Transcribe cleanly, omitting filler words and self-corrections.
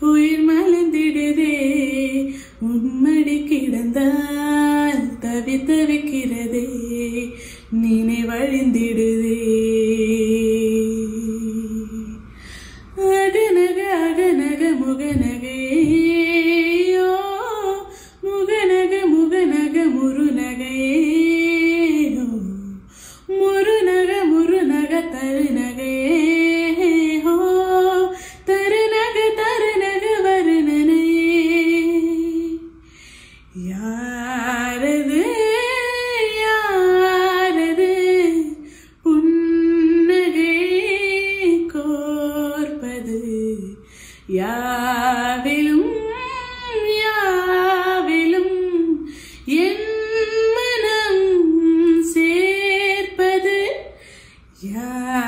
உயிர் மலர்ந்திடுதே உன்மடி கிடந்தால் தவி தவிக்கிறதே நினைவழிந்திடுதே அகநக அகநக முகநகையோ முகநக முகநக முருநகையோ முருநக முருநக தருநகையோ தருநக தருநக வருணனை யாரது யாரது புன்னகை கோர்ப்பது யாவிலும் யாவிலும் என் மனம் சேர்ப்பது யார்